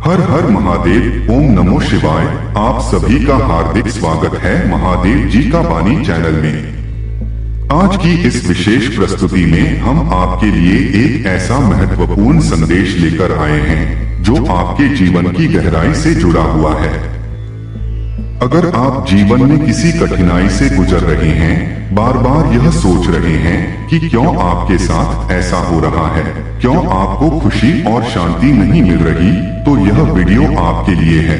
हर हर महादेव, ओम नमो शिवाय। आप सभी का हार्दिक स्वागत है महादेव जी का वाणी चैनल में। आज की इस विशेष प्रस्तुति में हम आपके लिए एक ऐसा महत्वपूर्ण संदेश लेकर आए हैं जो आपके जीवन की गहराई से जुड़ा हुआ है। अगर आप जीवन में किसी कठिनाई से गुजर रहे हैं, बार बार यह सोच रहे हैं कि क्यों आपके साथ ऐसा हो रहा है, क्यों आपको खुशी और शांति नहीं मिल रही, तो यह वीडियो आपके लिए है।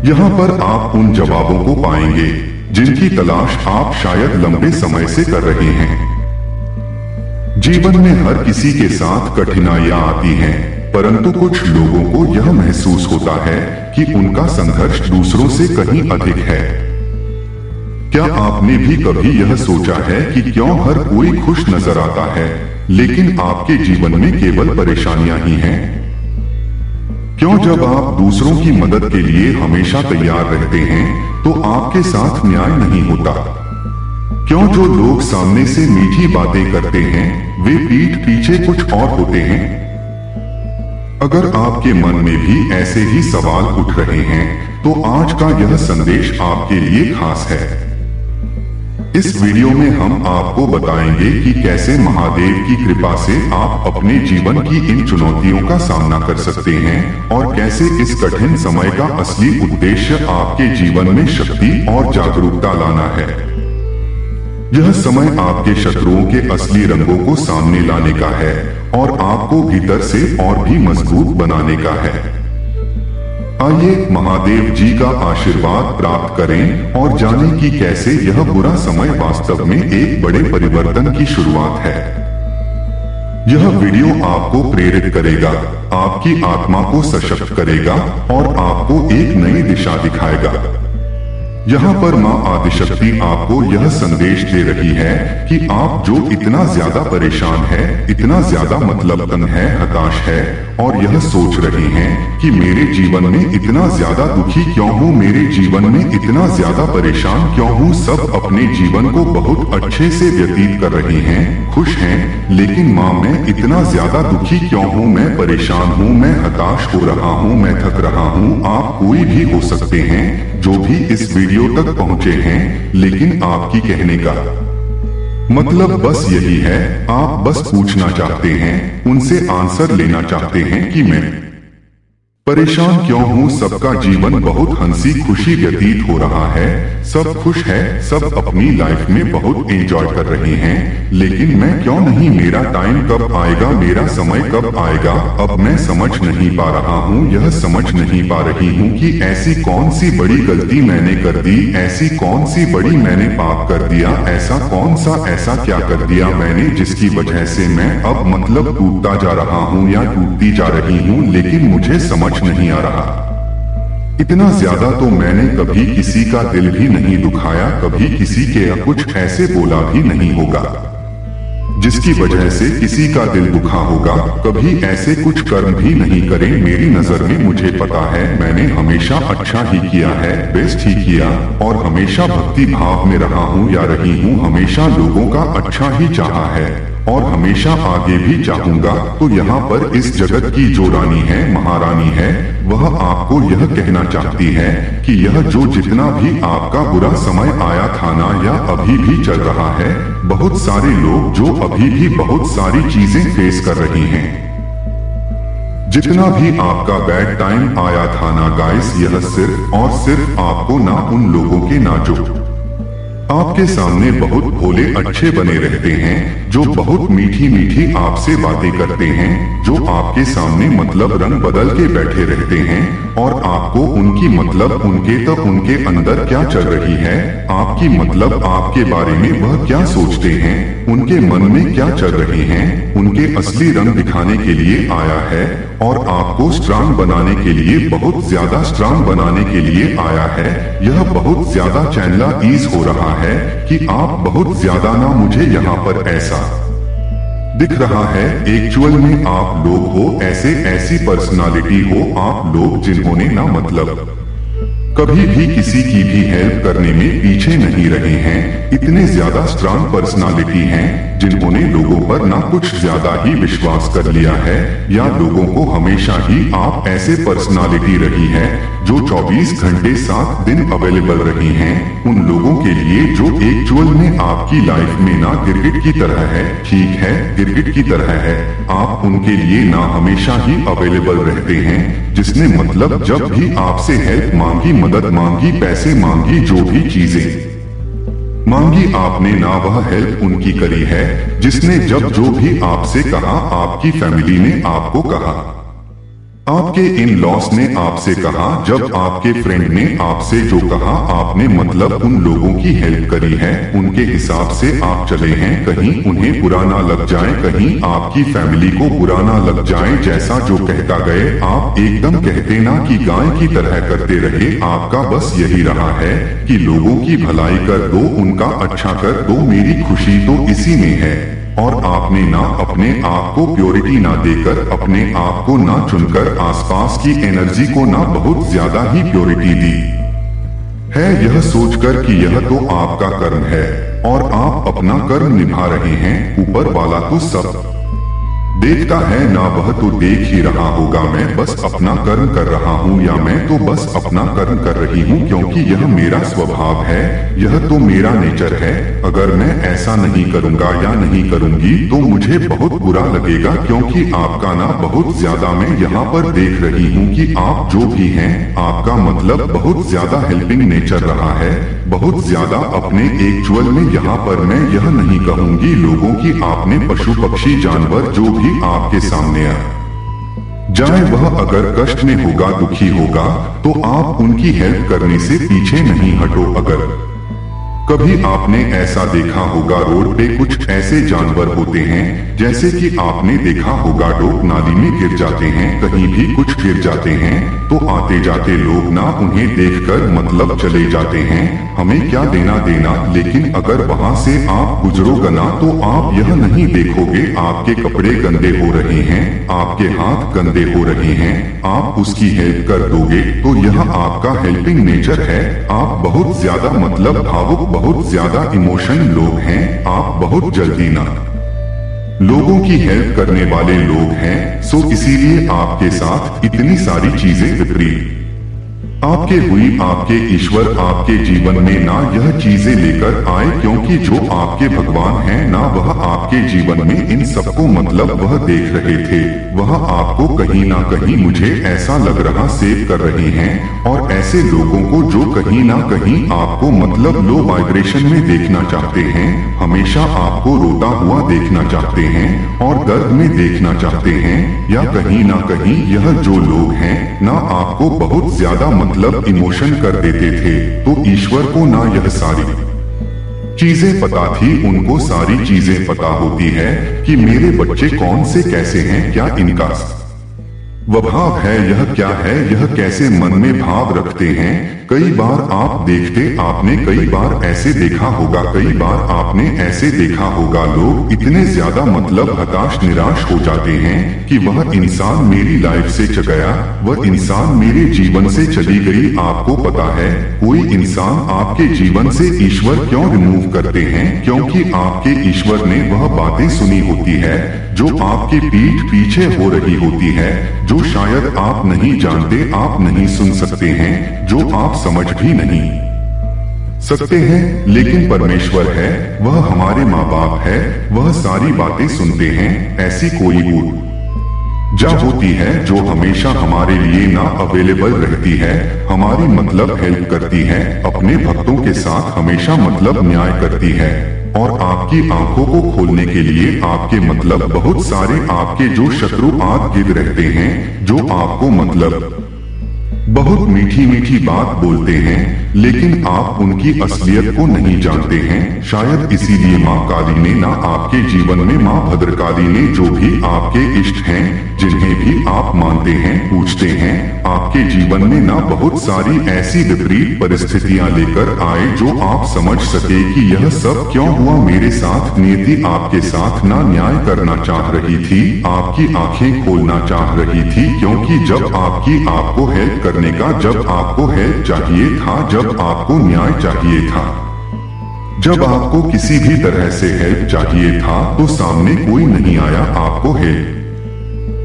यहाँ पर आप उन जवाबों को पाएंगे जिनकी तलाश आप शायद लंबे समय से कर रहे हैं। जीवन में हर किसी के साथ कठिनाइयां आती हैं, परंतु कुछ लोगों को यह महसूस होता है कि उनका संघर्ष दूसरों से कहीं अधिक है। क्या आपने भी कभी यह सोचा है कि क्यों हर कोई खुश नजर आता है, लेकिन आपके जीवन में केवल परेशानियां ही हैं? क्यों जब आप दूसरों की मदद के लिए हमेशा तैयार रहते हैं, तो आपके साथ न्याय नहीं होता? क्यों जो लोग सामने से मीठी बातें करते हैं, वे पीठ पीछे कुछ और होते हैं? अगर आपके मन में भी ऐसे ही सवाल उठ रहे हैं, तो आज का यह संदेश आपके लिए खास है। इस वीडियो में हम आपको बताएंगे कि कैसे महादेव की कृपा से आप अपने जीवन की इन चुनौतियों का सामना कर सकते हैं और कैसे इस कठिन समय का असली उद्देश्य आपके जीवन में शक्ति और जागरूकता लाना है। यह समय आपके शत्रुओं के असली रंगों को सामने लाने का है और आपको भीतर से और भी मजबूत बनाने का है। आइए महादेव जी का आशीर्वाद प्राप्त करें और जानें कि कैसे यह बुरा समय वास्तव में एक बड़े परिवर्तन की शुरुआत है। यह वीडियो आपको प्रेरित करेगा, आपकी आत्मा को सशक्त करेगा और आपको एक नई दिशा दिखाएगा। यहाँ पर माँ आदिशक्ति आपको यह संदेश दे रही है कि आप जो इतना ज्यादा परेशान है, इतना ज्यादा मतलब तंग है, हताश है और यह सोच रहे हैं कि मेरे जीवन में इतना ज्यादा दुखी क्यों हूँ, मेरे जीवन में इतना ज्यादा परेशान क्यों हूँ। सब अपने जीवन को बहुत अच्छे से व्यतीत कर रहे हैं, खुश हैं, लेकिन माँ मैं इतना ज्यादा दुखी क्यों हूँ, मैं परेशान हूँ, मैं हताश हो रहा हूँ, मैं थक रहा हूँ। आप कोई भी हो सकते हैं जो भी इस वीडियो तक पहुंचे हैं, लेकिन आपकी कहने का मतलब बस यही है, आप बस पूछना चाहते हैं, उनसे आंसर लेना चाहते हैं कि मैं परेशान क्यों हूँ। सबका जीवन बहुत हंसी खुशी व्यतीत हो रहा है, सब खुश है, सब अपनी लाइफ में बहुत एंजॉय कर रहे हैं, लेकिन मैं क्यों नहीं, मेरा टाइम कब आएगा, मेरा समय कब आएगा। अब मैं समझ नहीं पा रहा हूँ, यह समझ नहीं पा रही हूँ कि ऐसी कौन सी बड़ी गलती मैंने कर दी, ऐसी कौन सी बड़ी मैंने पाप कर दिया, ऐसा कौन सा ऐसा क्या कर दिया मैंने जिसकी वजह से मैं अब मतलब टूटता जा रहा हूँ या टूटती जा रही हूँ, लेकिन मुझे समझ नहीं आ रहा। इतना ज्यादा तो मैंने कभी किसी का दिल भी नहीं दुखाया, कभी किसी के कुछ ऐसे बोला भी नहीं होगा जिसकी वजह से किसी का दिल दुखा होगा, कभी ऐसे कुछ कर्म भी नहीं करे। मेरी नजर में मुझे पता है मैंने हमेशा अच्छा ही किया है, बेस्ट ही किया और हमेशा भक्ति भाव में रहा हूँ या रही हूँ, हमेशा लोगों का अच्छा ही चाहा है और हमेशा आगे भी चाहूंगा। तो यहाँ पर इस जगत की जो रानी है, महारानी है, वह आपको यह कहना चाहती है कि यह जो जितना भी आपका बुरा समय आया था ना, या अभी भी चल रहा है, बहुत सारे लोग जो अभी भी बहुत सारी चीजें फेस कर रही हैं, जितना भी आपका बैड टाइम आया था ना गाइस, यह सिर्फ और सिर्फ आपको ना उन लोगों के ना जो आपके सामने बहुत भोले अच्छे बने रहते हैं, जो बहुत मीठी मीठी आपसे बातें करते हैं, जो आपके सामने मतलब रंग बदल के बैठे रहते हैं और आपको उनकी मतलब उनके अंदर क्या चल रही है, आपकी मतलब आपके बारे में वह क्या सोचते हैं, उनके मन में क्या चल रहे हैं, उनके असली रंग दिखाने के लिए आया है और आपको स्ट्रांग बनाने के लिए, बहुत ज्यादा स्ट्रांग बनाने के लिए आया है। यह बहुत ज्यादा चैनलाइज हो रहा है कि आप बहुत ज्यादा ना, मुझे यहाँ पर ऐसा दिख रहा है एक्चुअल में आप लोग हो ऐसी पर्सनालिटी हो आप लोग जिन्होंने ना मतलब कभी भी किसी की भी हेल्प करने में पीछे नहीं रहे हैं। इतने ज्यादा स्ट्रांग पर्सनालिटी हैं जिन्होंने लोगों पर ना कुछ ज्यादा ही विश्वास कर लिया है, या लोगों को हमेशा ही आप ऐसे पर्सनालिटी रही है जो 24 घंटे 7 दिन अवेलेबल रही हैं, उन लोगों के लिए जो एक्चुअल में आपकी लाइफ में ना गिरगिट की तरह है। ठीक है, गिरगिट की तरह है, आप उनके लिए ना हमेशा ही अवेलेबल रहते हैं, जिसने मतलब जब भी आपसे हेल्प मांगी, मदद मांगी, पैसे मांगी, जो भी चीजें मांगी आपने ना वह हेल्प उनकी करी है, जिसने जब जो भी आपसे कहा, आपकी फैमिली ने आपको कहा, आपके इन लॉस ने आपसे कहा, जब आपके फ्रेंड ने आपसे जो कहा, आपने मतलब उन लोगों की हेल्प करी है, उनके हिसाब से आप चले हैं। कहीं उन्हें बुरा ना लग जाए, कहीं आपकी फैमिली को बुरा ना लग जाए, जैसा जो कहता गए आप एकदम कहते ना कि गाय की तरह करते रहे। आपका बस यही रहा है कि लोगों की भलाई कर दो, उनका अच्छा कर दो, मेरी खुशी तो इसी में है। और आपने ना अपने आप को प्योरिटी ना देकर, अपने आप को ना चुनकर, आसपास की एनर्जी को ना बहुत ज्यादा ही प्योरिटी दी है, यह सोचकर कि यह तो आपका कर्म है और आप अपना कर्म निभा रहे हैं। ऊपर वाला तो सब देखता है ना, वह तो देख ही रहा होगा मैं बस अपना कर्म कर रहा हूँ, या मैं तो बस अपना कर्म कर रही हूँ, क्योंकि यह मेरा स्वभाव है, यह तो मेरा नेचर है। अगर मैं ऐसा नहीं करूँगा या नहीं करूँगी तो मुझे बहुत बुरा लगेगा, क्योंकि आपका ना बहुत ज्यादा मैं यहाँ पर देख रही हूँ कि आप जो भी हैं, आपका मतलब बहुत ज्यादा हेल्पिंग नेचर रहा है, बहुत ज्यादा अपने एक्चुअल में। यहाँ पर मैं यह नहीं कहूँगी लोगों की, आपने पशु पक्षी जानवर जो भी आपके सामने आ जाए, वह अगर कष्ट में होगा, दुखी होगा, तो आप उनकी हेल्प करने से पीछे नहीं हटो। अगर कभी आपने ऐसा देखा होगा, रोड पे कुछ ऐसे जानवर होते हैं, जैसे कि आपने देखा होगा डॉग नाली में गिर जाते हैं, कहीं भी कुछ गिर जाते हैं, तो आते जाते लोग ना उन्हें देखकर मतलब चले जाते हैं, हमें क्या देना देना। लेकिन अगर वहां से आप गुजरोगे ना तो आप यह नहीं देखोगे आपके कपड़े गंदे हो रहे हैं, आपके हाथ गंदे हो रहे हैं, आप उसकी हेल्प कर दोगे, तो यह आपका हेल्पिंग नेचर है। आप बहुत ज्यादा मतलब भावुक, बहुत ज्यादा इमोशन लोग हैं, आप बहुत जल्दी ना लोगों की हेल्प करने वाले लोग हैं। सो इसीलिए आपके साथ इतनी सारी चीजें विपरीत आपके हुई। आपके ईश्वर आपके जीवन में ना यह चीजें लेकर आए, क्योंकि जो आपके भगवान हैं ना, वह आपके जीवन में इन सबको मतलब वह देख रहे थे, वह आपको कहीं ना कहीं मुझे ऐसा लग रहा सेव कर रहे हैं। और ऐसे लोगों को जो कहीं ना कहीं आपको मतलब लो वाइब्रेशन में देखना चाहते हैं, हमेशा आपको रोता हुआ देखना चाहते हैं और दर्द में देखना चाहते हैं, या कहीं ना कहीं यह जो लोग हैं ना आपको बहुत ज्यादा मतलब इमोशन कर देते थे, तो ईश्वर को ना यह सारी चीजें पता थी, उनको सारी चीजें पता होती है कि मेरे बच्चे कौन से कैसे हैं, क्या इनका स्वभाव है, यह क्या है, यह कैसे मन में भाव रखते हैं। कई बार आप देखते, आपने कई बार ऐसे देखा होगा, कई बार आपने ऐसे देखा होगा, लोग इतने ज्यादा मतलब हताश निराश हो जाते हैं कि वह इंसान मेरी लाइफ से चला गया, वह इंसान मेरे जीवन से चली गई। आपको पता है कोई इंसान आपके जीवन से ईश्वर क्यों रिमूव करते हैं? क्योंकि आपके ईश्वर ने वह बातें सुनी होती है जो आपके पीठ पीछे हो रही होती है, जो शायद आप नहीं जानते, आप नहीं सुन सकते हैं, जो आप समझ भी नहीं सकते हैं। लेकिन परमेश्वर है, वह हमारे माँ बाप है, वह सारी बातें सुनते हैं। ऐसी कोई ऊर्जा होती है जो हमेशा हमारे लिए ना अवेलेबल रहती है, हमारी मतलब हेल्प करती है, अपने भक्तों के साथ हमेशा मतलब न्याय करती है, और आपकी आंखों को खोलने के लिए आपके मतलब बहुत सारे आपके जो शत्रु आग गिर रहते हैं, जो आपको मतलब बहुत मीठी मीठी बात बोलते हैं, लेकिन आप उनकी असलियत को नहीं जानते हैं। शायद इसीलिए माँ काली ने ना आपके जीवन में, माँ भद्रकाली ने जो भी आपके इष्ट हैं, जिन्हें भी आप मानते हैं, पूछते हैं, आपके जीवन में ना बहुत सारी ऐसी विपरीत परिस्थितियाँ लेकर आए जो आप समझ सके कि यह सब क्यों हुआ मेरे साथ। नियति आपके साथ ना न्याय करना चाह रही थी, आपकी आंखें खोलना चाह रही थी, क्योंकि जब आपको हेल्प करने का, जब आपको हेल्प चाहिए था, जब आपको न्याय चाहिए था, जब आपको किसी भी तरह से हेल्प चाहिए था तो सामने कोई नहीं आया आपको हेल्प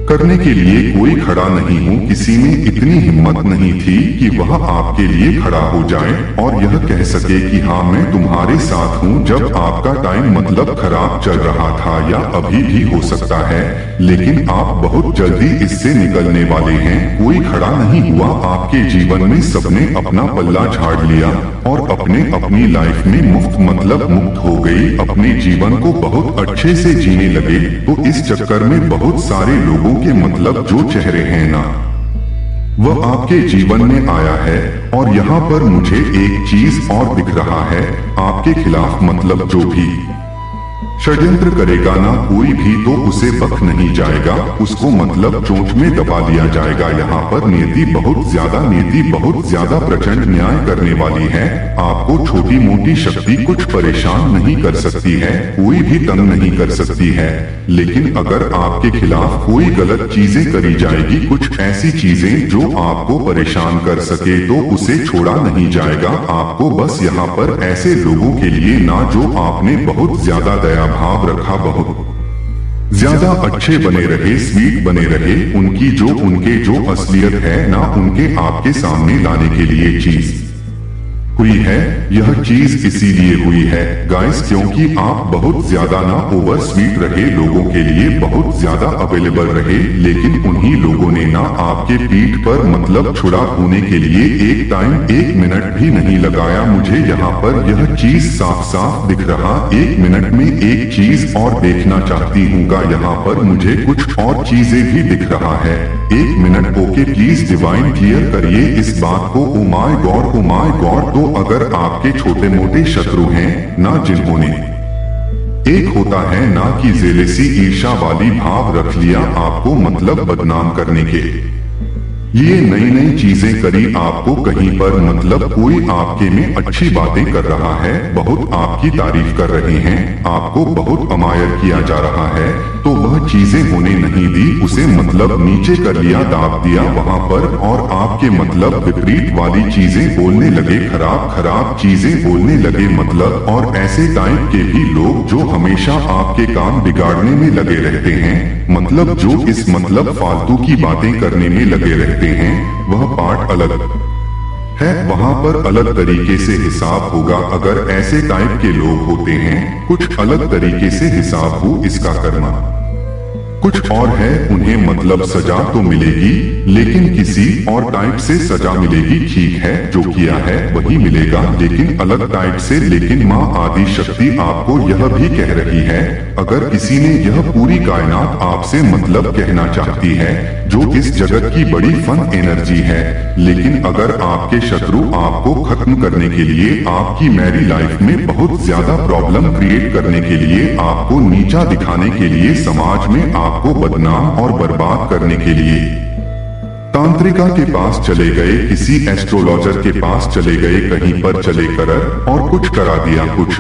करने के लिए, कोई खड़ा नहीं हूँ। किसी में इतनी हिम्मत नहीं थी कि वह आपके लिए खड़ा हो जाए और यह कह सके कि हाँ मैं तुम्हारे साथ हूँ जब आपका टाइम मतलब खराब चल रहा था या अभी भी हो सकता है, लेकिन आप बहुत जल्दी इससे निकलने वाले हैं। कोई खड़ा नहीं हुआ आपके जीवन में, सबने अपना पल्ला झाड़ लिया और अपनी लाइफ में मुफ्त मतलब मुक्त हो गई, अपने जीवन को बहुत अच्छे से जीने लगे। तो इस चक्कर में बहुत सारे लोगों के मतलब जो चेहरे हैं ना, वह आपके जीवन में आया है। और यहाँ पर मुझे एक चीज और दिख रहा है, आपके खिलाफ मतलब जो भी षड्यंत्र करेगा ना कोई भी, तो उसे बख्श नहीं जाएगा, उसको मतलब चोंच में दबा लिया जाएगा। यहाँ पर नीति बहुत ज्यादा प्रचंड न्याय करने वाली है। आपको छोटी मोटी शक्ति कुछ परेशान नहीं कर सकती है, कोई भी तंग नहीं कर सकती है। लेकिन अगर आपके खिलाफ कोई गलत चीजें करी जाएगी, कुछ ऐसी चीजें जो आपको परेशान कर सके, तो उसे छोड़ा नहीं जाएगा। आपको बस यहाँ पर ऐसे लोगों के लिए ना जो आपने बहुत ज्यादा दया भाव रखा, बहुत ज्यादा अच्छे बने रहे, स्वीट बने रहे, उनकी जो असलियत है ना, उनके आपके सामने लाने के लिए चीज हुई है। यह चीज इसीलिए हुई है गाइस क्योंकि आप बहुत ज्यादा ना ओवर स्वीट रहे, लोगों के लिए बहुत ज्यादा अवेलेबल रहे, लेकिन उन्हीं लोगों ने ना आपके पीठ पर मतलब छुरा होने के लिए एक टाइम 1 मिनट भी नहीं लगाया। मुझे यहाँ पर यह चीज साफ साफ दिख रहा। 1 मिनट में एक चीज और देखना चाहती हूँ, यहाँ पर मुझे कुछ और चीजें भी दिख रहा है। 1 minute okay please divine clear करिए इस बात को। Oh my God. तो अगर आपके छोटे मोटे शत्रु हैं ना, जिन्होंने एक होता है ना कि जेलेसी ईर्ष्या वाली भाव रख लिया आपको मतलब बदनाम करने के लिए, नई चीजें करी, आपको कहीं पर मतलब कोई आपके में अच्छी बातें कर रहा है, बहुत आपकी तारीफ कर रहे हैं, आपको बहुत अमायर किया जा रहा है, तो वह चीजें होने नहीं दी, उसे मतलब नीचे कर लिया, दाब दिया वहां पर, और आपके मतलब विपरीत वाली चीजें बोलने लगे, खराब चीजें बोलने लगे मतलब। और ऐसे टाइप के भी लोग जो हमेशा आपके काम बिगाड़ने में लगे रहते हैं, मतलब जो इस मतलब फालतू की बातें करने में लगे रहते हैं, वह पार्ट अलग है, वहां पर अलग तरीके से हिसाब होगा। अगर ऐसे टाइप के लोग होते हैं, कुछ अलग तरीके से हिसाब हो, इसका कर्मा कुछ और है, उन्हें मतलब सजा तो मिलेगी, लेकिन किसी और टाइप से सजा मिलेगी। ठीक है, जो किया है वही मिलेगा, लेकिन अलग टाइप से। लेकिन माँ आदि शक्ति आपको यह भी कह रही है, अगर किसी ने यह पूरी कायनात आपसे मतलब कहना चाहती है, जो इस जगत की बड़ी फन एनर्जी है, लेकिन अगर आपके शत्रु आपको खत्म करने के लिए, आपकी मैरी लाइफ में बहुत ज्यादा प्रॉब्लम क्रिएट करने के लिए, आपको नीचा दिखाने के लिए, समाज में आपको बदनाम और बर्बाद करने के लिए तांत्रिका के पास चले गए, किसी एस्ट्रोलॉजर के पास चले गए, कहीं पर चले कर और कुछ करा दिया, कुछ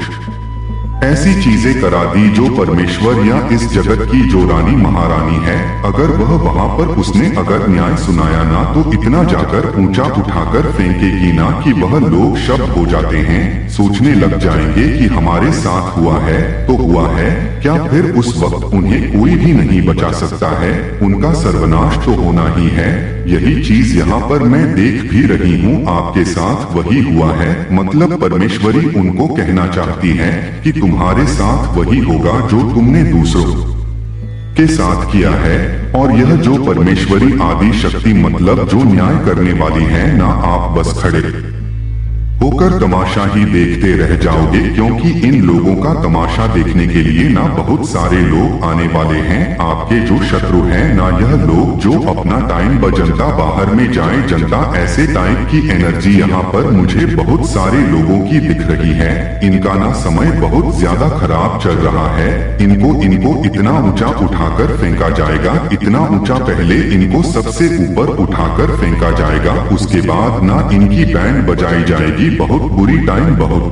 ऐसी चीजें करा दी जो परमेश्वर या इस जगत की जो रानी महारानी है, अगर वह वहां पर उसने अगर न्याय सुनाया ना, तो इतना जाकर ऊंचा उठाकर फेंकेगी ना कि वह लोग शब्द हो जाते हैं, सोचने लग जाएंगे कि हमारे साथ हुआ है तो हुआ है क्या, फिर उस वक्त उन्हें कोई भी नहीं बचा सकता है, उनका सर्वनाश तो होना ही है। यही चीज यहाँ पर मैं देख भी रही हूँ, आपके साथ वही हुआ है। मतलब परमेश्वरी उनको कहना चाहती है कि तुम्हारे साथ वही होगा जो तुमने दूसरों के साथ किया है। और यह जो परमेश्वरी आदि शक्ति मतलब जो न्याय करने वाली है ना, आप बस खड़े होकर तमाशा ही देखते रह जाओगे, क्योंकि इन लोगों का तमाशा देखने के लिए ना बहुत सारे लोग आने वाले हैं। आपके जो शत्रु हैं ना, यह लोग जो अपना टाइम जनता बाहर में जाए, जनता ऐसे टाइप की एनर्जी यहाँ पर मुझे बहुत सारे लोगों की दिख रही है। इनका ना समय बहुत ज्यादा खराब चल रहा है, इनको इतना ऊंचा उठाकर फेंका जाएगा, इतना ऊंचा पहले इनको सबसे ऊपर उठाकर फेंका जाएगा, उसके बाद ना इनकी बैंड बजाई जाएगी। बहुत बुरी टाइम, बहुत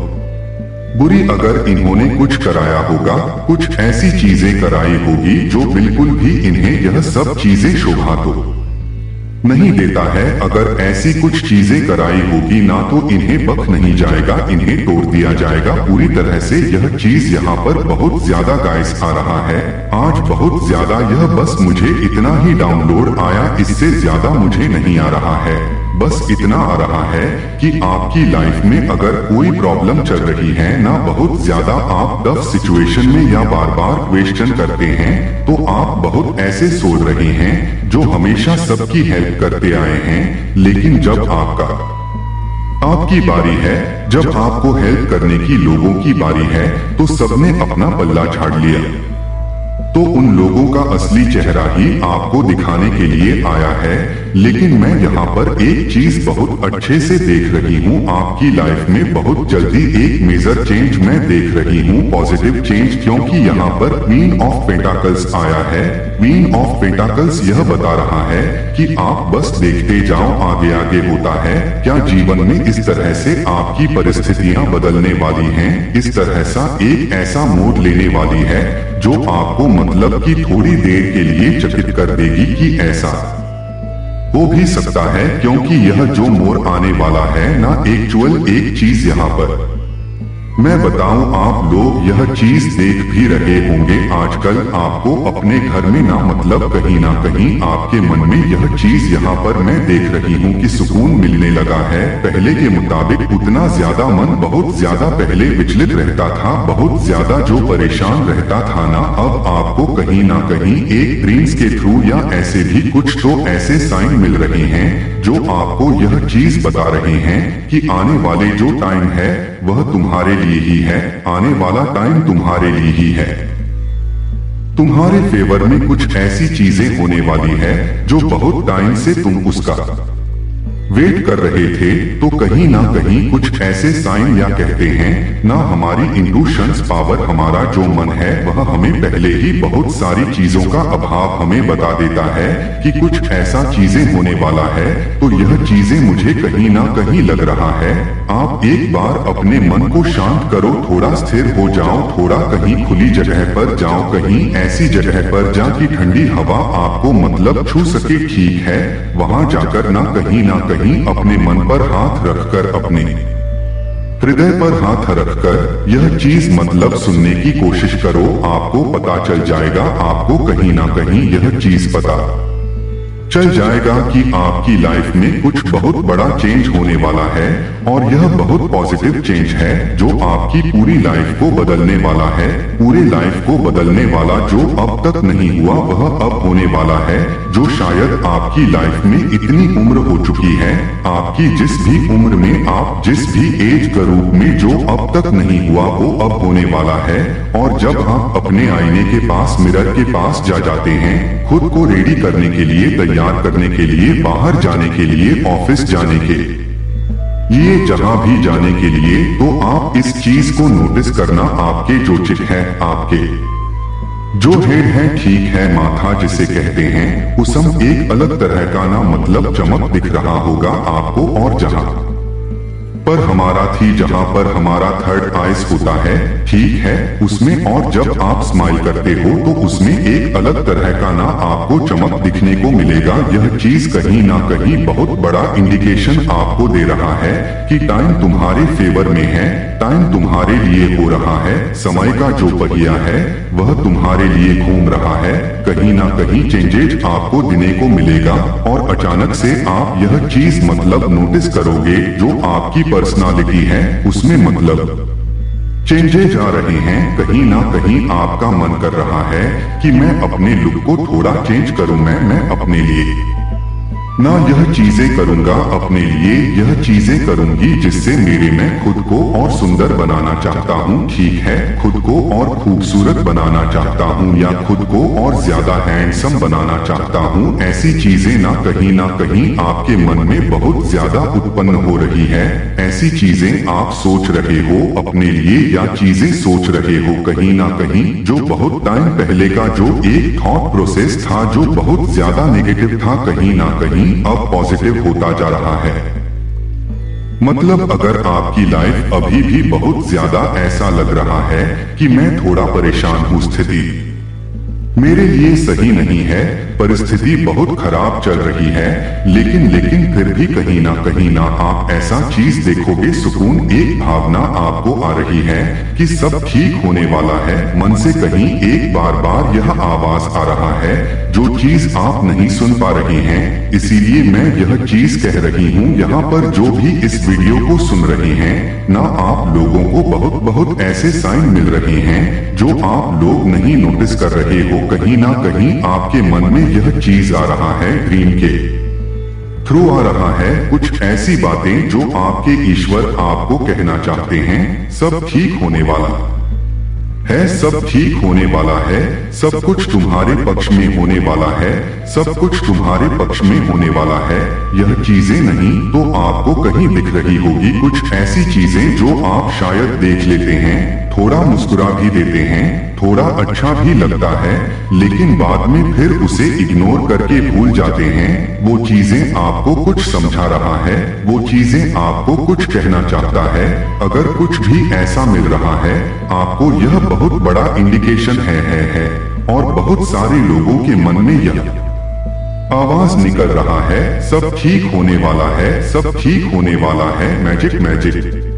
बुरी। अगर इन्होंने कुछ कराया होगा, कुछ ऐसी चीजें कराई होगी जो बिल्कुल भी इन्हें यह सब चीजें शोभा तो नहीं देता है। अगर ऐसी कुछ चीजें कराई होगी ना तो इन्हें बख्श नहीं जाएगा, इन्हें तोड़ दिया जाएगा पूरी तरह से। यह चीज यहाँ पर बहुत ज्यादा गाइस आ रहा है आज, बहुत ज्यादा। यह बस मुझे इतना ही डाउनलोड आया, इससे ज्यादा मुझे नहीं आ रहा है। बस इतना आ रहा है कि आपकी लाइफ में अगर कोई प्रॉब्लम चल रही है ना, बहुत ज्यादा आप टफ सिचुएशन में या बार बार क्वेश्चन करते हैं, तो आप बहुत ऐसे सोच रहे हैं जो हमेशा सबकी हेल्प करते आए हैं, लेकिन जब आपकी बारी है, जब आपको हेल्प करने की लोगों की बारी है, तो सबने अपना पल्ला झाड़ लिया। तो उन लोगों का असली चेहरा ही आपको दिखाने के लिए आया है। लेकिन मैं यहाँ पर एक चीज बहुत अच्छे से देख रही हूँ, आपकी लाइफ में बहुत जल्दी एक मेजर चेंज मैं देख रही हूँ, पॉजिटिव चेंज। क्योंकि यहाँ पर क्वीन ऑफ पेंटाकल्स आया है। क्वीन ऑफ पेंटाकल्स यह बता रहा है कि आप बस देखते जाओ, आगे आगे होता है क्या जीवन में। इस तरह से आपकी परिस्थितियां बदलने वाली हैं, इस तरह सा एक ऐसा मोड़ लेने वाली है जो आपको मतलब कि थोड़ी देर के लिए चकित कर देगी कि ऐसा हो भी सकता है। क्योंकि यह जो मोड़ आने वाला है ना, एक्चुअल एक चीज यहाँ पर मैं बताऊं, आप लोग यह चीज देख भी रहे होंगे आजकल। आपको अपने घर में ना मतलब कहीं ना कहीं आपके मन में यह चीज यहाँ पर मैं देख रही हूँ कि सुकून मिलने लगा है। पहले के मुताबिक उतना ज्यादा मन बहुत ज्यादा पहले विचलित रहता था, बहुत ज्यादा जो परेशान रहता था ना, अब आपको कहीं ना कहीं एक ड्रीम्स के थ्रू या ऐसे भी कुछ तो ऐसे साइन मिल रहे हैं जो आपको यह चीज बता रहे हैं कि आने वाले जो टाइम है वह तुम्हारे लिए ही है, आने वाला टाइम तुम्हारे लिए ही है। तुम्हारे फेवर में कुछ ऐसी चीजें होने वाली है जो बहुत टाइम से तुम उसका वेट कर रहे थे। तो कहीं ना कहीं कुछ ऐसे साइन या कहते हैं ना, हमारी इंट्यूशंस पावर, हमारा जो मन है वह हमें पहले ही बहुत सारी चीजों का अभाव हमें बता देता है कि कुछ ऐसा चीजें होने वाला है। तो यह चीजें मुझे कहीं ना कहीं लग रहा है। आप एक बार अपने मन को शांत करो, थोड़ा स्थिर हो जाओ, थोड़ा कहीं खुली जगह पर जाओ, कहीं ऐसी जगह पर जा कि ठंडी हवा आपको मतलब छू सके। ठीक है, वहां जाकर ना कहीं अपने मन पर हाथ रखकर, अपने हृदय पर हाथ रखकर यह चीज मतलब सुनने की कोशिश करो। आपको पता चल जाएगा, आपको कहीं ना कहीं यह चीज पता चल जाएगा कि आपकी लाइफ में कुछ बहुत बड़ा चेंज होने वाला है। और यह बहुत पॉजिटिव चेंज है जो आपकी पूरी लाइफ को बदलने वाला है। पूरे लाइफ को बदलने वाला जो अब तक नहीं हुआ वह अब होने वाला है। जो शायद आपकी लाइफ में इतनी उम्र हो चुकी है, आपकी जिस भी उम्र में, आप जिस भी एज ग्रुप में जो अब तक नहीं हुआ वो अब होने वाला है। और जब आप अपने आईने के पास, मिरर के पास जाते हैं, खुद को रेडी करने के लिए, तैयार करने के लिए, बाहर जाने के लिए, ऑफिस जाने के लिए, जहां भी जाने के लिए, तो आप इस चीज को नोटिस करना, आपके जो चिक है, आपके जो हेड है, ठीक है, माथा जिसे कहते हैं, उसम एक अलग तरह का ना मतलब चमक दिख रहा होगा आपको। और जहां पर हमारा थी, जहां पर हमारा थर्ड आइज होता है, ठीक है, उसमें, और जब आप स्माइल करते हो तो उसमें एक अलग तरह का ना आपको चमक दिखने को मिलेगा। यह चीज कहीं ना कहीं बहुत बड़ा इंडिकेशन आपको दे रहा है कि टाइम तुम्हारे फेवर में है, टाइम तुम्हारे लिए हो रहा है। समय का जो पहिया है वह तुम्हारे लिए घूम रहा है। कहीं ना कहीं चेंजेज आपको देने को मिलेगा और अचानक से आप यह चीज मतलब नोटिस करोगे जो आपकी पर्सनालिटी है उसमें मतलब चेंजेज आ रहे हैं। कहीं ना कहीं आपका मन कर रहा है कि मैं अपने लुक को थोड़ा चेंज करूं, मैं अपने लिए ना यह चीजें करूंगा, अपने लिए यह चीजें करूंगी जिससे मेरे मैं खुद को और सुंदर बनाना चाहता हूँ। ठीक है, खुद को और खूबसूरत बनाना चाहता हूँ या खुद को और ज्यादा हैंडसम बनाना चाहता हूँ। ऐसी चीजें ना कहीं आपके मन में बहुत ज्यादा उत्पन्न हो रही है। ऐसी चीजें आप सोच रहे हो अपने लिए या चीजें सोच रहे हो कहीं ना कहीं जो बहुत टाइम पहले का जो एक थॉट प्रोसेस था जो बहुत ज्यादा नेगेटिव था, कहीं ना कहीं अब पॉजिटिव होता जा रहा है। मतलब अगर आपकी लाइफ अभी भी बहुत ज्यादा ऐसा लग रहा है कि मैं थोड़ा परेशान हूँ, स्थिति मेरे लिए सही नहीं है, परिस्थिति बहुत खराब चल रही है, लेकिन फिर भी कहीं ना आप ऐसा चीज देखोगे, सुकून, एक भावना आपको आ रही है कि सब ठीक होने वाला है। मन से कहीं एक बार यह आवाज आ रहा है, जो चीज आप नहीं सुन पा रहे हैं। इसीलिए मैं यह चीज कह रही हूँ। यहाँ पर जो भी इस वीडियो को सुन रहे हैं ना, आप लोगों को बहुत ऐसे साइन मिल रहे हैं जो आप लोग नहीं नोटिस कर रहे हो। कहीं ना कहीं आपके मन में यह चीज आ रहा है, ड्रीम के थ्रू आ रहा है, कुछ ऐसी बातें जो आपके ईश्वर आपको कहना चाहते हैं। सब ठीक होने वाला है, सब ठीक होने वाला है, सब कुछ तुम्हारे पक्ष में होने वाला है, सब कुछ तुम्हारे पक्ष में होने वाला है। यह चीजें नहीं तो आपको कहीं दिख रही होगी, कुछ ऐसी चीजें जो आप शायद देख लेते हैं, थोड़ा मुस्कुरा भी देते हैं, थोड़ा अच्छा भी लगता है, लेकिन बाद में फिर उसे इग्नोर करके भूल जाते हैं। वो चीजें आपको कुछ समझा रहा है, वो चीजें आपको कुछ कहना चाहता है। अगर कुछ भी ऐसा मिल रहा है आपको, यह बहुत बड़ा इंडिकेशन है। और बहुत सारे लोगों के मन में यह आवाज निकल रहा है, सब ठीक होने वाला है, सब ठीक होने वाला है। मैजिक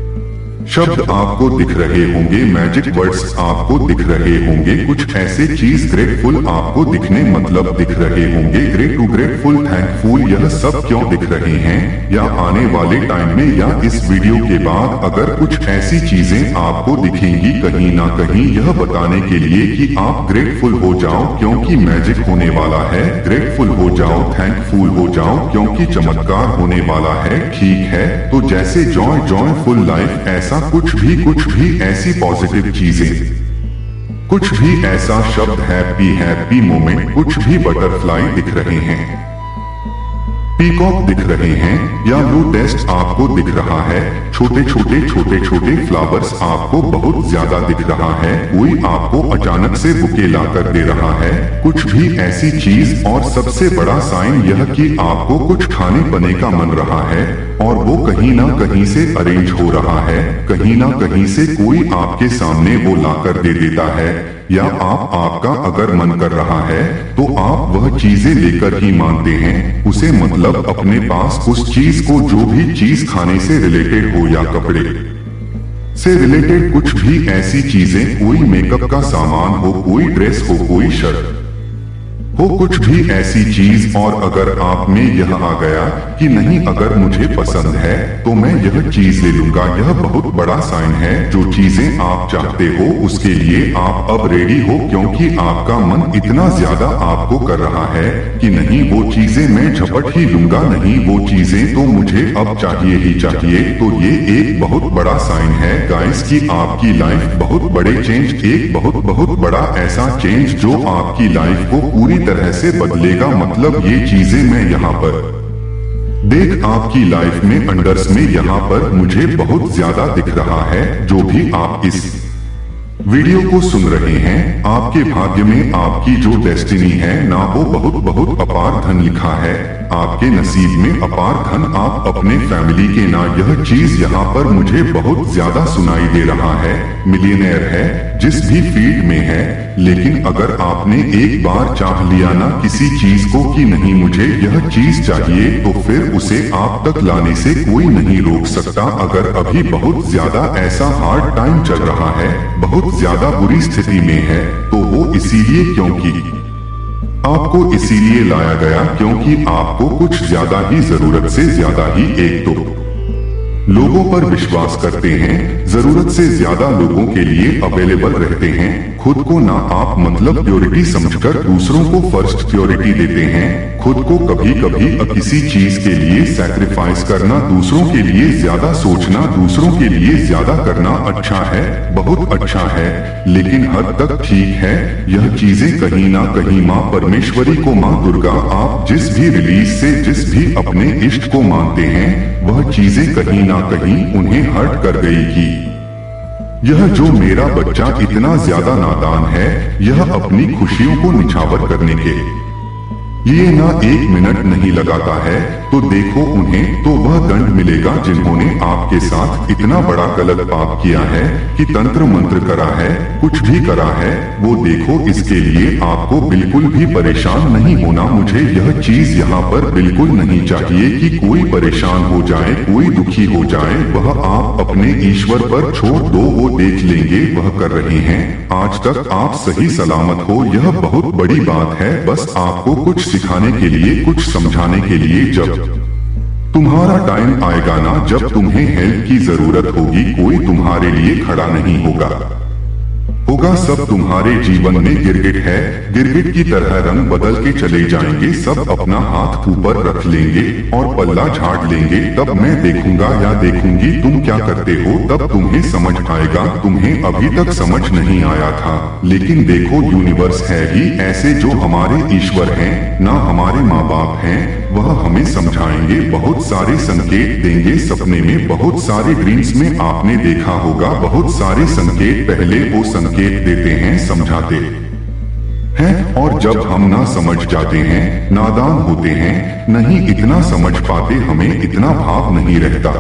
शब्द आपको दिख रहे होंगे, मैजिक वर्ड्स आपको दिख रहे होंगे, कुछ ऐसे चीज, ग्रेटफुल आपको दिखने मतलब दिख रहे होंगे, ग्रेटफुल, थैंकफुल। यह सब क्यों दिख रहे हैं? या आने वाले टाइम में या इस वीडियो के बाद अगर कुछ ऐसी चीजें आपको दिखेंगी, कहीं ना कहीं यह बताने के लिए कि आप ग्रेटफुल हो जाओ क्योंकि मैजिक होने वाला है, ग्रेटफुल हो जाओ, थैंकफुल हो जाओ क्योंकि चमत्कार होने वाला है। ठीक है, तो जैसे जॉयफुल लाइफ, ऐसा कुछ भी ऐसी पॉजिटिव चीजें, कुछ भी ऐसा शब्द, हैप्पी मोमेंट, कुछ भी बटरफ्लाई दिख रहे हैं, पीकॉक दिख रहे हैं, या लोटस आपको दिख रहा है, छोटे फ्लावर्स आपको बहुत ज्यादा दिख रहा है, कोई आपको अचानक से बुके ला कर दे रहा है, कुछ भी ऐसी चीज। और सबसे बड़ा साइन यह कि आपको कुछ खाने पीने का मन रहा है, और वो कहीं ना कहीं से अरेंज हो रहा है, कहीं ना कहीं से कोई आपके सामने वो ला कर दे देता है, या आपका अगर मन कर रहा है तो आप वह चीजें लेकर ही मानते हैं उसे। मतलब अपने पास उस चीज को, जो भी चीज खाने से रिलेटेड हो या कपड़े से रिलेटेड, कुछ भी ऐसी चीजें, कोई मेकअप का सामान हो, कोई ड्रेस हो, कोई शर्ट हो, कुछ भी ऐसी चीज। और अगर आप में यह आ गया कि नहीं, अगर मुझे पसंद है तो मैं यह चीज ले लूंगा, यह बहुत बड़ा साइन है। जो चीजें आप चाहते हो उसके लिए आप अब रेडी हो, क्योंकि आपका मन इतना ज्यादा आपको कर रहा है कि नहीं, वो चीजें मैं झपट ही लूंगा, नहीं वो चीजें तो मुझे अब चाहिए ही चाहिए। तो ये एक बहुत बड़ा साइन है गाइस कि आपकी लाइफ बहुत बड़े चेंज, एक बहुत बड़ा ऐसा चेंज जो आपकी लाइफ को पूरी तरह से बदलेगा। मतलब ये चीजें मैं यहाँ पर देख, आपकी लाइफ में अंडर्स में यहाँ पर मुझे बहुत ज्यादा दिख रहा है। जो भी आप इस वीडियो को सुन रहे हैं, आपके भाग्य में आपकी जो डेस्टिनी है ना, वो बहुत अपार धन लिखा है, आपके नसीब में अपार धन, आप अपने फैमिली के ना। यह चीज यहाँ पर मुझे बहुत ज्यादा सुनाई दे रहा है, मिलियनेयर है जिस भी फील्ड में है, लेकिन अगर आपने एक बार चाह लिया ना किसी चीज को कि नहीं मुझे यह चीज चाहिए, तो फिर उसे आप तक लाने से कोई नहीं रोक सकता। अगर अभी बहुत ज्यादा ऐसा हार्ड टाइम चल रहा है, बहुत ज्यादा बुरी स्थिति में है, तो वो इसीलिए, क्योंकि आपको इसीलिए लाया गया क्योंकि आपको कुछ ज्यादा ही, जरूरत से ज्यादा ही एक तो लोगों पर विश्वास करते हैं, जरूरत से ज्यादा लोगों के लिए अवेलेबल रहते हैं, खुद को ना आप मतलब प्योरिटी समझकर दूसरों को फर्स्ट प्योरिटी देते हैं, खुद को कभी किसी चीज के लिए सैक्रिफाइस करना, दूसरों के लिए ज्यादा सोचना, दूसरों के लिए ज्यादा करना अच्छा है, बहुत अच्छा है, लेकिन हद तक ठीक है। यह चीजें कहीं ना कहीं माँ परमेश्वरी को, माँ दुर्गा, आप जिस भी रिलीज से, जिस भी अपने इष्ट को मानते हैं, वह चीजें कहीं ना कहीं उन्हें हर्ट कर गई कि यह जो मेरा बच्चा इतना ज्यादा नादान है, यह अपनी खुशियों को निछावर करने के लिए ना एक मिनट नहीं लगाता है, तो तो देखो उन्हें तो वह दंड मिलेगा जिन्होंने आपके साथ इतना बड़ा गलत पाप किया है कि तंत्र मंत्र करा है, कुछ भी करा है। वो देखो, इसके लिए आपको बिल्कुल भी परेशान नहीं होना। मुझे यह चीज यहाँ पर बिल्कुल नहीं चाहिए कि कोई परेशान हो जाए, कोई दुखी हो जाए। वह आप अपने ईश्वर पर छोड़ दो, वो देख लेंगे वह कर रहे हैं। आज तक आप सही सलामत हो, यह बहुत बड़ी बात है। बस आपको कुछ सिखाने के लिए, कुछ समझाने के लिए। जब तुम्हारा टाइम आएगा ना, जब तुम्हें हेल्प की जरूरत होगी, कोई तुम्हारे लिए खड़ा नहीं होगा। सब तुम्हारे जीवन में गिरगिट है, गिरगिट की तरह रंग बदल के चले जाएंगे। सब अपना हाथ ऊपर रख लेंगे और पल्ला झाड़ लेंगे। तब मैं देखूंगा या देखूंगी तुम क्या करते हो, तब तुम्हें समझ आएगा। तुम्हें अभी तक समझ नहीं आया था, लेकिन देखो यूनिवर्स है ही ऐसे। जो हमारे ईश्वर हैं ना, हमारे माँ बाप हैं, वह हमें समझाएंगे, बहुत सारे संकेत देंगे। सपने में बहुत सारे ड्रीम्स में आपने देखा होगा, बहुत सारे संकेत। पहले वो संकेत देते हैं, समझाते हैं, और जब हम ना समझ जाते हैं, नादान होते हैं, नहीं इतना समझ पाते, हमें इतना भाव नहीं रहता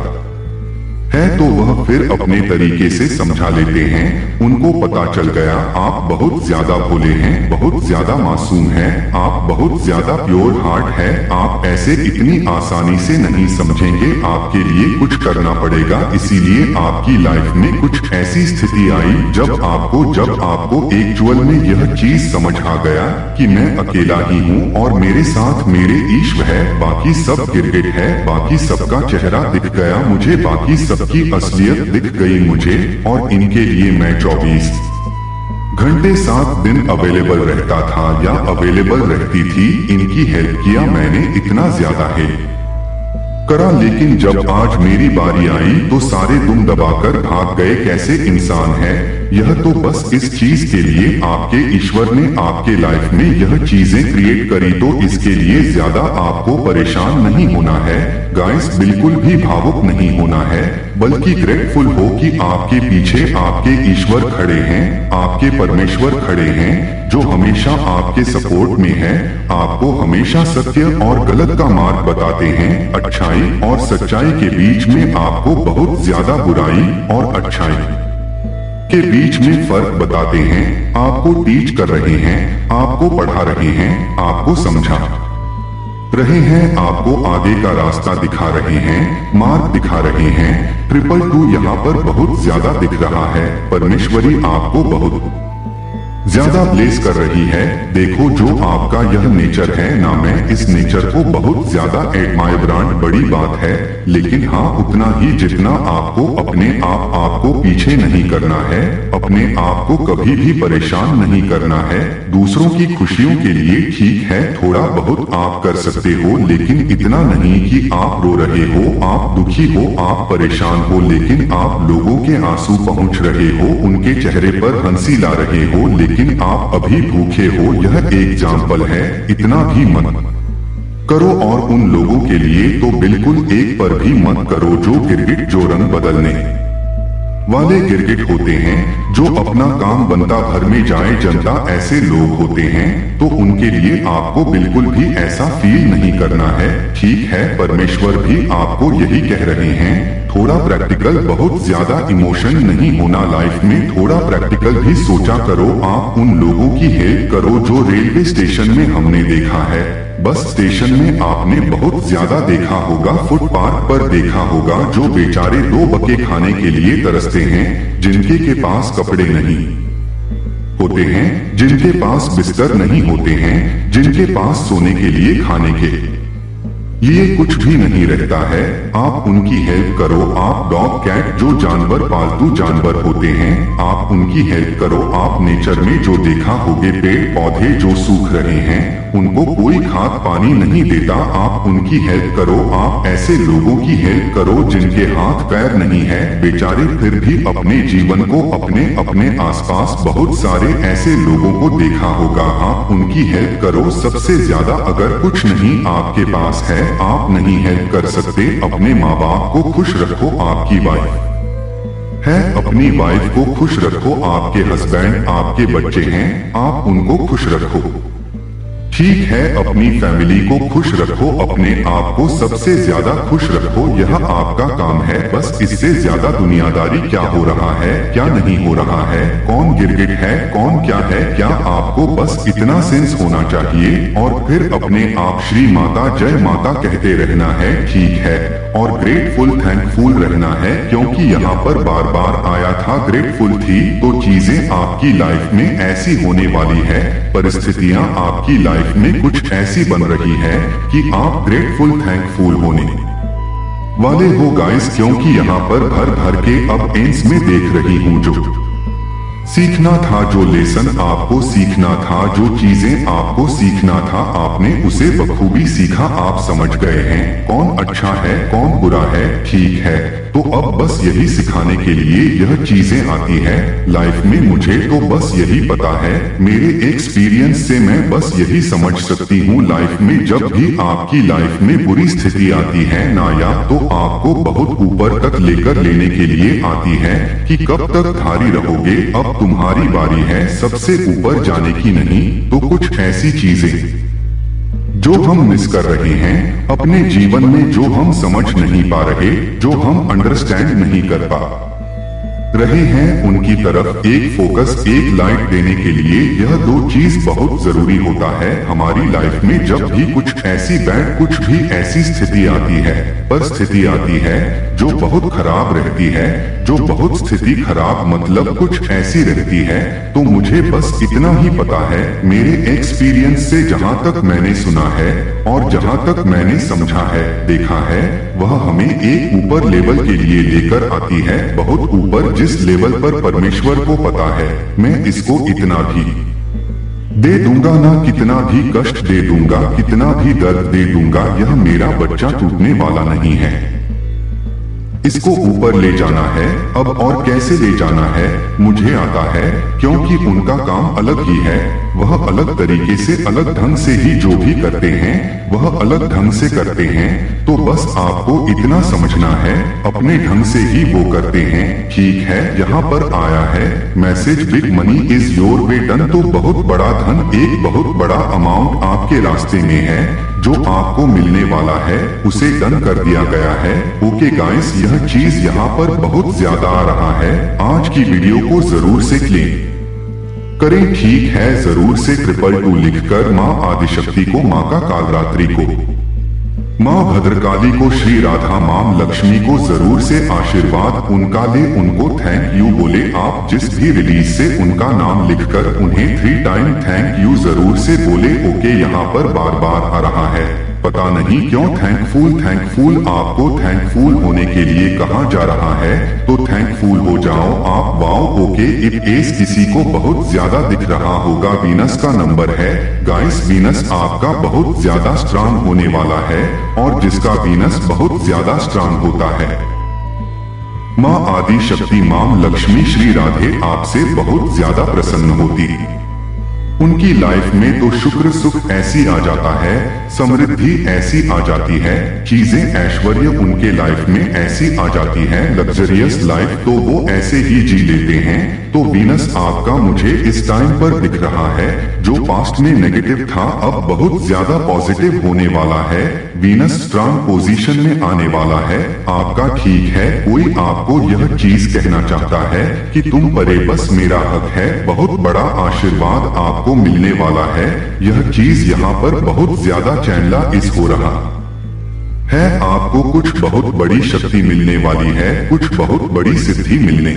है, तो वह फिर अपने तरीके से समझा लेते हैं। उनको पता चल गया आप बहुत ज्यादा भोले हैं, बहुत ज्यादा मासूम हैं, आप बहुत ज्यादा प्योर हार्ट है। आप ऐसे इतनी आसानी से नहीं समझेंगे, आपके लिए कुछ करना पड़ेगा। इसीलिए आपकी लाइफ में कुछ ऐसी स्थिति आई जब आपको एक्चुअल में यह चीज समझ आ गया कि मैं अकेला ही हूँ और मेरे साथ मेरे ईश्वर है, बाकी सब गिरगिट है, बाकी सबका चेहरा दिख गया मुझे, बाकी सबकी असलियत दिख गई मुझे। और इनके लिए मैं 24 घंटे 7 दिन अवेलेबल रहता था या अवेलेबल रहती थी। इनकी हेल्प किया मैंने, इतना ज्यादा हेल्प करा। लेकिन जब आज मेरी बारी आई तो सारे दुम दबाकर भाग गए। कैसे इंसान है यह, तो बस इस चीज के लिए आपके ईश्वर ने आपके लाइफ में यह चीजें क्रिएट करी। तो इसके लिए ज्यादा आपको परेशान नहीं होना है गाइस, बिल्कुल भी भावुक नहीं होना है, बल्कि ग्रेटफुल हो कि आपके पीछे आपके ईश्वर खड़े हैं, आपके परमेश्वर खड़े हैं, जो हमेशा आपके सपोर्ट में है, आपको हमेशा सत्य और गलत का मार्ग बताते हैं। अच्छाई और सच्चाई के बीच में आपको बहुत ज्यादा बुराई और अच्छाई के बीच में फर्क बताते हैं, आपको टीच कर रहे हैं, आपको पढ़ा रहे हैं, आपको समझा रहे हैं, आपको आगे का रास्ता दिखा रहे हैं, मार्ग दिखा रहे हैं। 222 यहाँ पर बहुत ज्यादा दिख रहा है। परमेश्वरी आपको बहुत ज्यादा ब्लेस कर रही है। देखो जो आपका यह नेचर है ना, मैं इस नेचर को बहुत ज्यादा एडमायर ब्रांड, बड़ी बात है। लेकिन हाँ, उतना ही जितना आपको अपने आपको पीछे नहीं करना है, अपने आप को कभी भी परेशान नहीं करना है। दूसरों की खुशियों के लिए ठीक है, थोड़ा बहुत आप कर सकते हो, लेकिन इतना नहीं कि आप रो रहे हो, आप दुखी हो, आप परेशान हो, लेकिन आप लोगों के आंसू पहुंच रहे हो, उनके चेहरे पर हंसी ला रहे हो, लेकिन आप अभी भूखे हो। यह एग्जाम्पल है, इतना भी मत करो। और उन लोगों के लिए तो बिल्कुल एक पर भी मत करो जो गिरगिट, जो रंग बदलने वाले गिरगिट होते हैं, जो अपना काम बनता भर में जाए जनता, ऐसे लोग होते हैं। तो उनके लिए आपको बिल्कुल भी ऐसा फील नहीं करना है। ठीक है, परमेश्वर भी आपको यही कह रहे हैं, थोड़ा प्रैक्टिकल, बहुत ज्यादा इमोशन नहीं होना लाइफ में, थोड़ा प्रैक्टिकल भी सोचा करो। आप उन लोगों की हेल्प करो जो रेलवे स्टेशन में हमने देखा है, बस स्टेशन में आपने बहुत ज्यादा देखा होगा, फुटपाथ पर देखा होगा, जो बेचारे 2 बके खाने के लिए तरसते हैं, जिनके के पास कपड़े नहीं होते हैं, जिनके पास बिस्तर नहीं होते हैं, जिनके पास सोने के लिए, खाने के ये कुछ भी नहीं रहता है। आप उनकी हेल्प करो। आप डॉग कैट जो जानवर, पालतू जानवर होते हैं, आप उनकी हेल्प करो। आप नेचर में जो देखा होगे, पेड़ पौधे जो सूख रहे हैं, उनको कोई खाद पानी नहीं देता, आप उनकी हेल्प करो। आप ऐसे लोगों की हेल्प करो जिनके हाथ पैर नहीं है, बेचारे फिर भी अपने जीवन को, अपने आसपास बहुत सारे ऐसे लोगों को देखा होगा, आप उनकी हेल्प करो। सबसे ज्यादा अगर कुछ नहीं आपके पास है, आप नहीं हेल्प कर सकते, अपने माँ बाप को खुश रखो, आपकी वाइफ है, अपनी वाइफ को खुश रखो, आपके हस्बैंड, आपके बच्चे हैं, आप उनको खुश रखो। ठीक है, अपनी फैमिली को खुश रखो, अपने आप को सबसे ज्यादा खुश रखो, यह आपका काम है। बस इससे ज्यादा दुनियादारी क्या हो रहा है, क्या नहीं हो रहा है, कौन गिरगिट है, कौन क्या है, क्या आपको बस इतना सेंस होना चाहिए और फिर अपने आप श्री माता जय माता कहते रहना है, ठीक है। और ग्रेटफुल थैंकफुल रहना है, क्योंकि यहाँ पर बार बार आया था ग्रेटफुल थी, तो चीजें आपकी लाइफ में ऐसी होने वाली है, परिस्थितियां आपकी लाइफ में कुछ ऐसी बन रही है कि आप ग्रेटफुल थैंकफुल होने वाले हो गाइस, क्योंकि यहाँ पर भर भर के अब एंड्स में देख रही हूँ जो सीखना था, जो लेसन आपको सीखना था, जो चीजें आपको सीखना था, आपने उसे बखूबी सीखा। आप समझ गए हैं कौन अच्छा है कौन बुरा है, ठीक है। तो अब बस यही सिखाने के लिए यह चीजें आती है लाइफ में, मुझे तो बस यही पता है, मेरे एक्सपीरियंस से मैं बस यही समझ सकती हूँ लाइफ में जब भी आपकी लाइफ में बुरी स्थिति आती है ना, या तो आपको बहुत ऊपर तक लेकर लेने के लिए आती है कि कब तक धारी रहोगे, अब तुम्हारी बारी है सबसे ऊपर जाने की, नहीं तो कुछ ऐसी चीजें जो हम मिस कर रहे हैं अपने जीवन में, जो हम समझ नहीं पा रहे, जो हम अंडरस्टैंड नहीं कर पा रहे हैं, उनकी तरफ एक फोकस एक लाइट देने के लिए यह दो चीज बहुत जरूरी होता है हमारी लाइफ में। जब भी कुछ ऐसी बैड कुछ भी ऐसी स्थिति आती है, परिस्थिति आती है जो बहुत खराब रहती है, जो बहुत स्थिति खराब मतलब कुछ ऐसी रहती है, तो मुझे बस इतना ही पता है मेरे एक्सपीरियंस से, जहाँ तक मैंने सुना है और जहाँ तक मैंने समझा है देखा है, वह हमें एक ऊपर लेवल के लिए लेकर आती है, बहुत ऊपर, जिस लेवल पर परमेश्वर को पता है मैं इसको इतना भी दे दूंगा ना, कितना भी कष्ट दे दूंगा, कितना भी दर्द दे दूंगा, यह मेरा बच्चा टूटने वाला नहीं है, इसको ऊपर ले जाना है। अब और कैसे ले जाना है मुझे आता है, क्योंकि उनका काम अलग ही है, वह अलग तरीके से अलग ढंग से ही जो भी करते हैं वह अलग ढंग से करते हैं। तो बस आपको इतना समझना है अपने ढंग से ही वो करते हैं, ठीक है। यहाँ पर आया है message, big money is your way done, तो बहुत बड़ा धन, एक बहुत बड़ा अमाउंट आपके रास्ते में है जो आपको मिलने वाला है, उसे डन कर दिया गया है। ओके गाइस, यह चीज यहाँ पर बहुत ज्यादा आ रहा है, आज की वीडियो को जरूर से क्लिक करें, ठीक है, जरूर से 222 लिखकर माँ आदिशक्ति को, माँ का कालरात्रि को, माँ भद्रकाली को, श्री राधा माँ लक्ष्मी को जरूर से आशीर्वाद उनका ले, उनको थैंक यू बोले। आप जिस भी रिलीज से उनका नाम लिखकर उन्हें 3 टाइम थैंक यू जरूर से बोले। ओके, यहाँ पर बार बार आ रहा है, पता नहीं क्यों थैंकफुल थैंकफुल, आपको थैंकफुल होने के लिए कहा जा रहा है, तो थैंकफुल हो जाओ आप। वाओ, ओके, इट इज किसी को बहुत ज्यादा दिख रहा होगा, वीनस का नंबर है गाइस, वीनस आपका बहुत ज्यादा स्ट्रांग होने वाला है, और जिसका वीनस बहुत ज्यादा स्ट्रांग होता है, माँ आदि शक्ति माँ लक्ष्मी श्री राधे आपसे बहुत ज्यादा प्रसन्न होती, उनकी लाइफ में तो शुक्र सुख ऐसी आ जाता है, समृद्धि ऐसी आ जाती है, चीजें ऐश्वर्य उनके लाइफ में ऐसी आ जाती है, लग्जरियस लाइफ तो वो ऐसे ही जी लेते हैं। तो वीनस आपका मुझे इस टाइम पर दिख रहा है, जो पास्ट में नेगेटिव था अब बहुत ज्यादा पॉजिटिव होने वाला है, वीनस स्ट्रांग पोजीशन में आने वाला है आपका, ठीक है। कोई आपको यह चीज कहना चाहता है कि तुम परे, बस मेरा हक है, बहुत बड़ा आशीर्वाद आपको मिलने वाला है, यह चीज यहाँ पर बहुत ज्यादा चैनला इस हो रहा है, आपको कुछ बहुत बड़ी शक्ति मिलने वाली है, कुछ बहुत बड़ी सिद्धि मिलने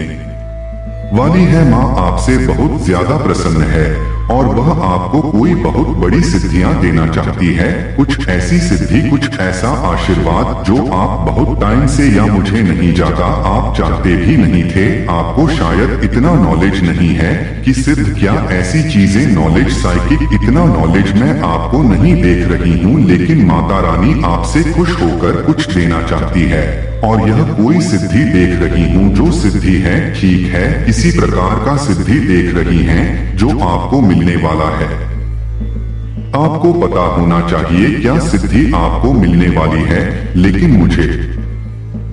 वाली है, माँ आपसे बहुत ज्यादा प्रसन्न है और वह आपको कोई बहुत बड़ी सिद्धियां देना चाहती है, कुछ ऐसी सिद्धि, कुछ ऐसा आशीर्वाद जो आप बहुत टाइम से, या मुझे नहीं जाता, आप चाहते भी नहीं थे, आपको शायद इतना नॉलेज नहीं है कि सिद्ध क्या ऐसी चीजें, नॉलेज साइकिक, इतना नॉलेज मैं आपको नहीं देख रही हूँ, लेकिन माता रानी आपसे खुश होकर कुछ देना चाहती है, और यह कोई सिद्धि देख रही हूँ, जो सिद्धि है, ठीक है, किसी प्रकार का सिद्धि देख रही हैं जो आपको मिलने वाला है। आपको पता होना चाहिए क्या सिद्धि आपको मिलने वाली है, लेकिन मुझे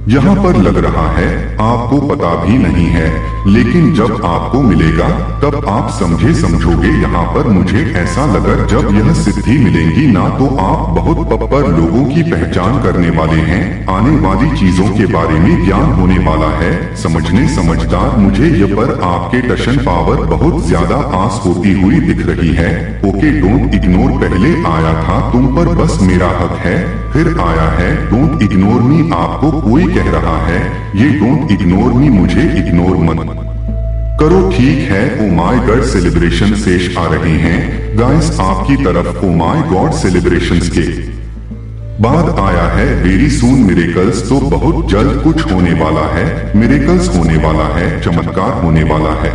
यहाँ पर लग रहा है आपको पता भी नहीं है, लेकिन जब आपको मिलेगा तब आप समझोगे। यहाँ पर मुझे ऐसा लगा जब यह सिद्धि मिलेंगी ना तो आप बहुत पप्पर लोगों की पहचान करने वाले हैं। आने वाली चीजों के बारे में ज्ञान होने वाला है। समझदार मुझे यह पर आपके टशन पावर बहुत ज्यादा आस होती हुई दिख रही है। ओके डोंट इग्नोर पहले आया था तुम पर बस मेरा हक है, फिर आया है डोंट इग्नोर मी। आपको कोई कह रहा है ये डोंट इग्नोर मी, मुझे इग्नोर मत करो, ठीक है। ओ माय गॉड सेलिब्रेशन शेष आ रहे हैं गाइस आपकी तरफ। ओ माय गॉड सेलिब्रेशंस के बाद आया है वेरी सून मिरेकल्स। तो बहुत जल्द कुछ होने वाला है, मिरेकल्स होने वाला है, चमत्कार होने वाला है।